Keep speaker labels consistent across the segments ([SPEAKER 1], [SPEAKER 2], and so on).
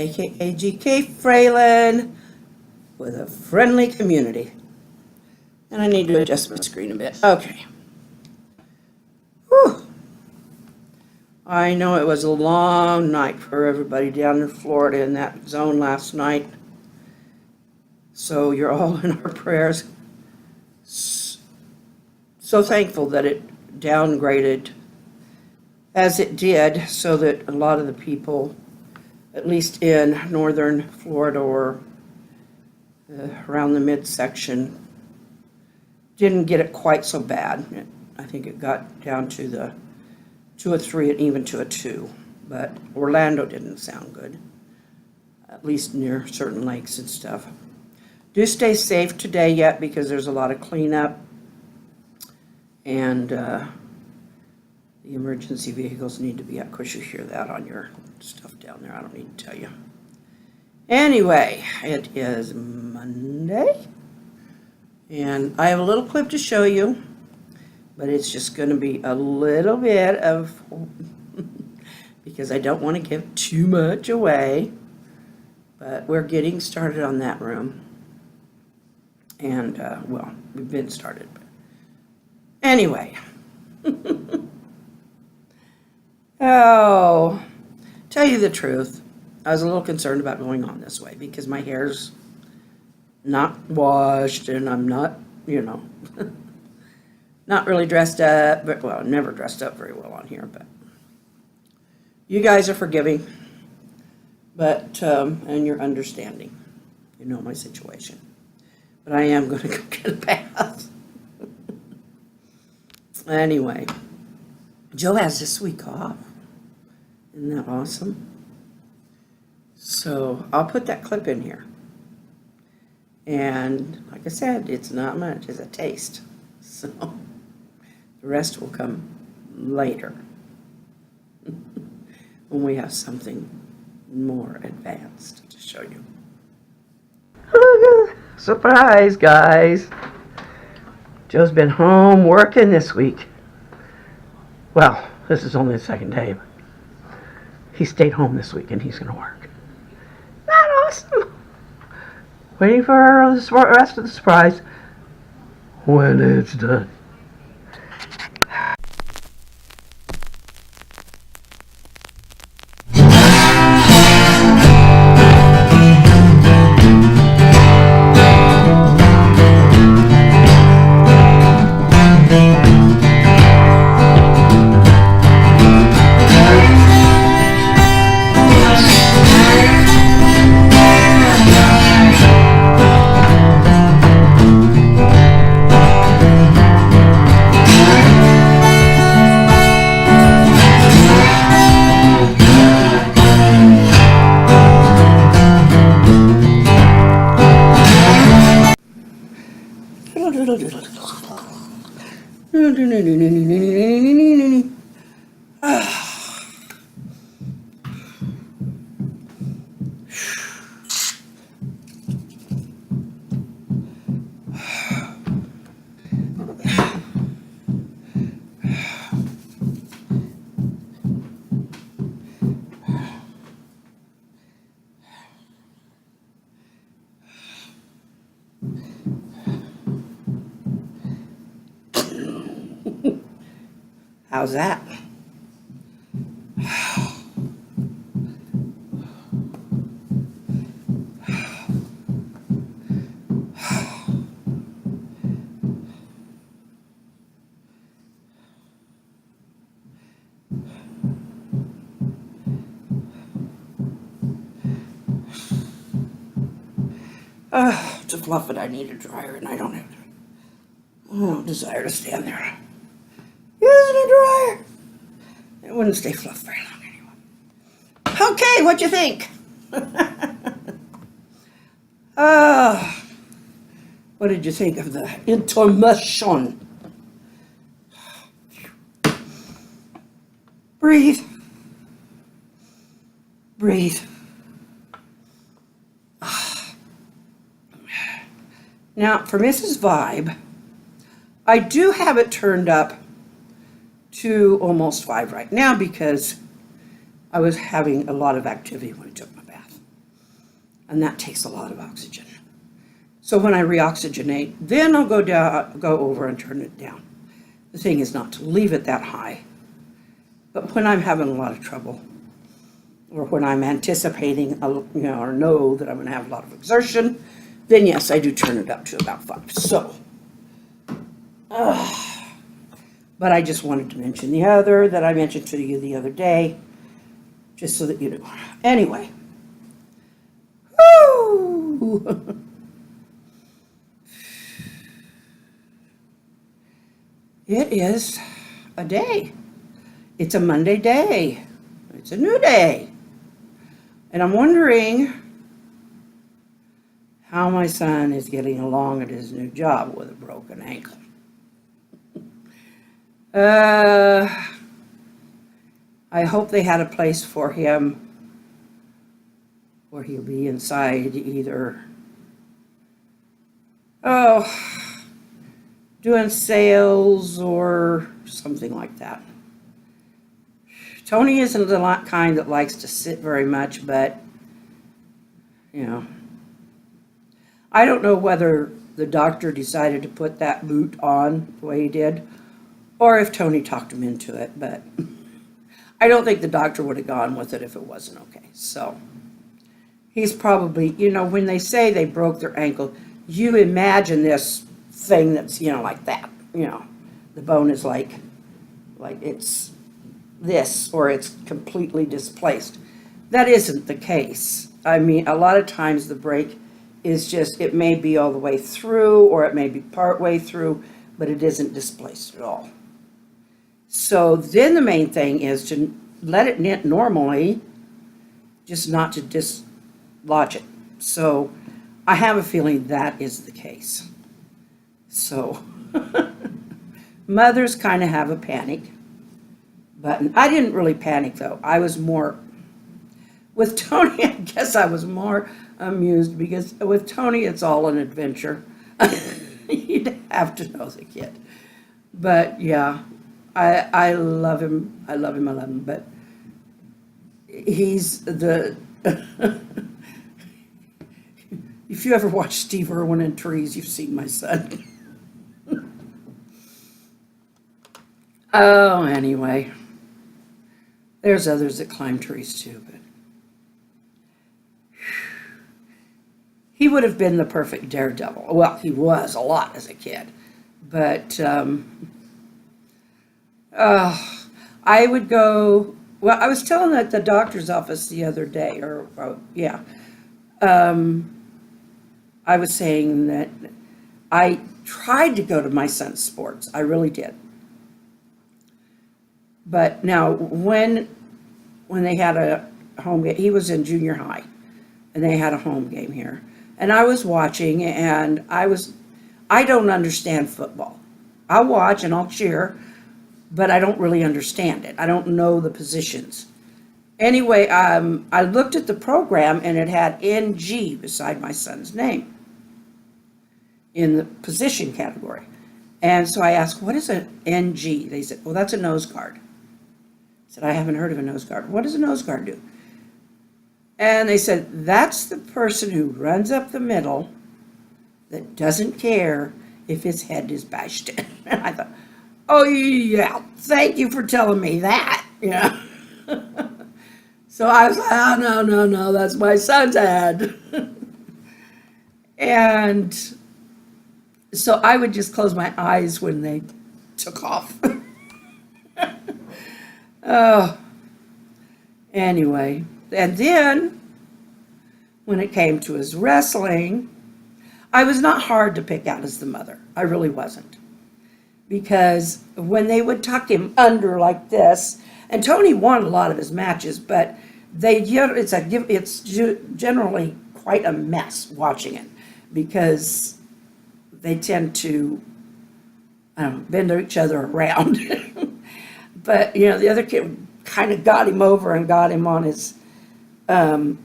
[SPEAKER 1] aka GK Fralin, with a friendly community. And I need to adjust my screen a bit. Okay. Whew. I know it was a long night for everybody down in Florida in that zone last night. So you're all in our prayers. So thankful that it downgraded as it did, so that a lot of the people, at least in northern Florida or around the midsection, didn't get it quite so bad. I think it got down to the 2 or 3 and even to a 2. But Orlando didn't sound good, at least near certain lakes and stuff. Do stay safe today yet, because there's a lot of cleanup. And the emergency vehicles need to be up. Of course, you hear that on your stuff down there. I don't need to tell you. Anyway, it is Monday. And I have a little clip to show you. But it's just going to be a little bit of... because I don't want to give too much away. But we're getting started on that room. And, well, we've been started. Anyway. Oh, tell you the truth, I was a little concerned about going on this way because my hair's not washed and I'm not, not really dressed up. But, well, never dressed up very well on here, but you guys are forgiving, but, and you're understanding. You know my situation. But I am going to go get a bath. Anyway, Joe has this week off. Isn't that awesome? So I'll put that clip in here. And like I said, it's not much, it's a taste. So the rest will come later when we have something more advanced to show you. Surprise, guys. Joe's been home working this week. Well, this is only the second day, but he stayed home this week and he's going to work. Isn't that awesome? Waiting for the rest of the surprise when it's done. How's that? To fluff it, I need a dryer, and I don't have no desire to stand there using a dryer. It wouldn't stay fluffed very long anyway. Okay, what you think? What did you think of the intermission? Breathe. Breathe. Now, for Mrs. Vibe, I do have it turned up to almost 5 right now because I was having a lot of activity when I took my bath. and that takes a lot of oxygen. So when I reoxygenate, then I'll go over and turn it down. The thing is not to leave it that high, but when I'm having a lot of trouble, or when I'm anticipating, or know that I'm going to have a lot of exertion, then yes, I do turn it up to about 5. So, but I just wanted to mention the other that I mentioned to you the other day, just so that you know. Anyway, woo! It is a day. It's a Monday day. It's a new day. And I'm wondering how my son is getting along at his new job with a broken ankle. I hope they had a place for him where he'll be inside either, doing sales or something like that. Tony isn't the kind that likes to sit very much, but, I don't know whether the doctor decided to put that boot on the way he did, or if Tony talked him into it, but I don't think the doctor would have gone with it if it wasn't okay. So he's probably, when they say they broke their ankle, you imagine this thing that's, like that, the bone is like it's this, or it's completely displaced. That isn't the case. I mean, a lot of times the break is just, it may be all the way through, or it may be part way through, but it isn't displaced at all. So then the main thing is to let it knit normally, just not to dislodge it. So I have a feeling that is the case. So mothers kind of have a panic button. I didn't really panic though. I was more, with Tony, I guess I was more amused because with Tony it's all an adventure. You'd have to know the kid. But yeah, I love him. I love him, but he's the if you ever watch Steve Irwin in Trees, you've seen my son. Oh, anyway, there's others that climb trees too, but he would have been the perfect daredevil. Well, he was a lot as a kid, but I would go, well, I was telling at the doctor's office the other day, I was saying that I tried to go to my son's sports. I really did. But now, when they had a home game, he was in junior high, and they had a home game here. And I was watching, and I don't understand football. I'll watch and I'll cheer, but I don't really understand it. I don't know the positions. Anyway, I looked at the program, and it had NG beside my son's name in the position category. And so I asked, what is an NG? They said, well, that's a nose guard. I said, I haven't heard of a nose guard. What does a nose guard do? And they said, that's the person who runs up the middle that doesn't care if his head is bashed in. And I thought, oh yeah, thank you for telling me that. So I was like, oh no, that's my son's head. And so I would just close my eyes when they took off. Oh, anyway, and then when it came to his wrestling, I was not hard to pick out as the mother. I really wasn't. Because when they would tuck him under like this, and Tony won a lot of his matches, but it's generally quite a mess watching it, because they tend to bend each other around. But, the other kid kind of got him over and got him on his head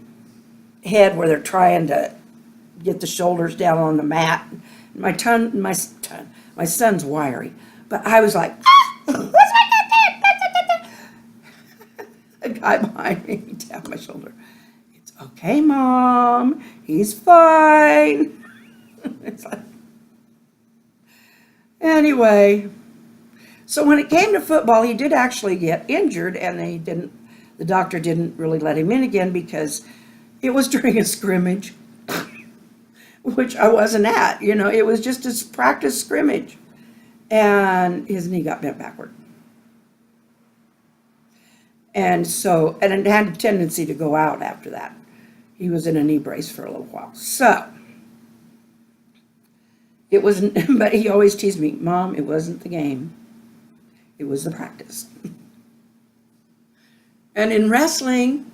[SPEAKER 1] where they're trying to get the shoulders down on the mat. My son's wiry, but I was like, what's my dad? A guy behind me tapped my shoulder. It's okay, Mom, he's fine. It's like, anyway, so when it came to football, he did actually get injured, and the doctor didn't really let him in again because it was during a scrimmage, which I wasn't at. It was just a practice scrimmage, and his knee got bent backward. And it had a tendency to go out after that. He was in a knee brace for a little while. So, it wasn't, but he always teased me, Mom, it wasn't the game. It was the practice. And in wrestling,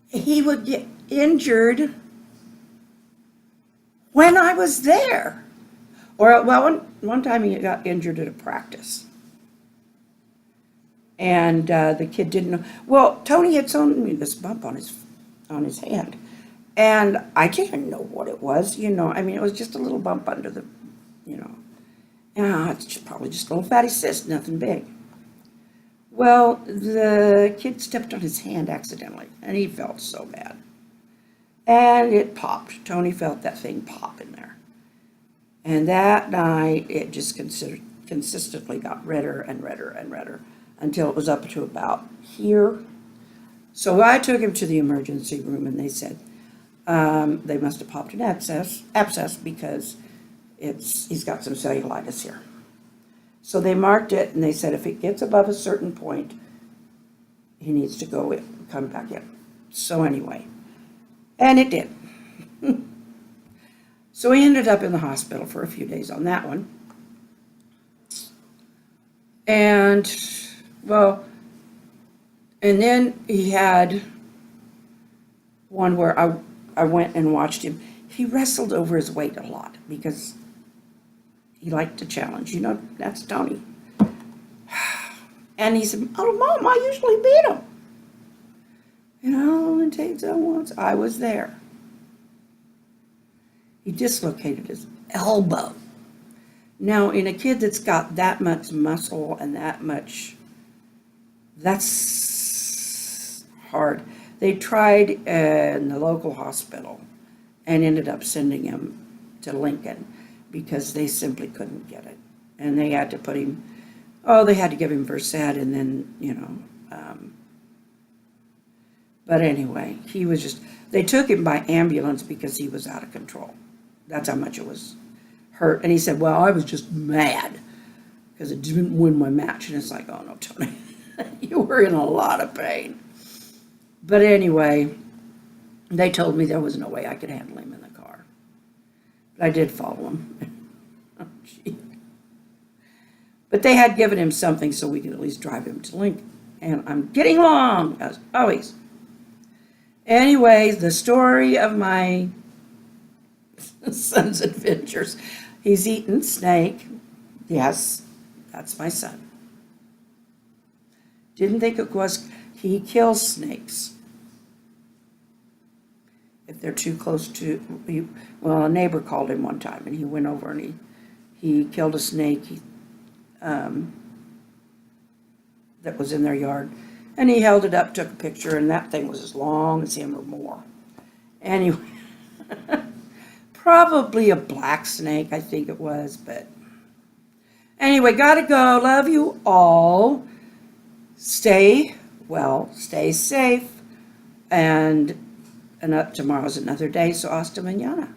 [SPEAKER 1] he would get injured when I was there. Or, well, one time he got injured at a practice. And the kid didn't know. Well, Tony had shown me this bump on his hand. And I didn't know what it was, it was just a little bump under the, it's probably just a little fatty cyst, nothing big. Well, the kid stepped on his hand accidentally, and he felt so bad. And it popped. Tony felt that thing pop in there. And that night, it just consistently got redder and redder and redder until it was up to about here. So I took him to the emergency room, and they said they must have popped an abscess because he's got some cellulitis here. So they marked it, and they said if it gets above a certain point, he needs to come back in. So anyway, and it did. So he ended up in the hospital for a few days on that one. And, well, and then he had one where I went and watched him. He wrestled over his weight a lot because he liked to challenge. That's Tony. And he said, oh, Mom, I usually beat him. It takes that once. I was there. He dislocated his elbow. Now, in a kid that's got that much muscle and that's hard. They tried in the local hospital and ended up sending him to Lincoln because they simply couldn't get it. And they had to put him, they had to give him Versed, and then, but anyway, they took him by ambulance because he was out of control. That's how much it was hurt. And he said, well, I was just mad because it didn't win my match. And it's like, oh no, Tony, you were in a lot of pain. But anyway, they told me there was no way I could handle him in the car. But I did follow him. Oh, gee. But they had given him something so we could at least drive him to Lincoln. And I'm getting along, as always. Anyway, the story of my son's adventures. He's eaten snake. Yes, that's my son. Didn't think it was. He kills snakes. If they're too close to, a neighbor called him one time, and he went over and he killed a snake that was in their yard. And he held it up, took a picture, and that thing was as long as him or more. Anyway, probably a black snake, I think it was, but anyway, gotta go. Love you all. Stay well, stay safe, and tomorrow's another day, so hasta mañana.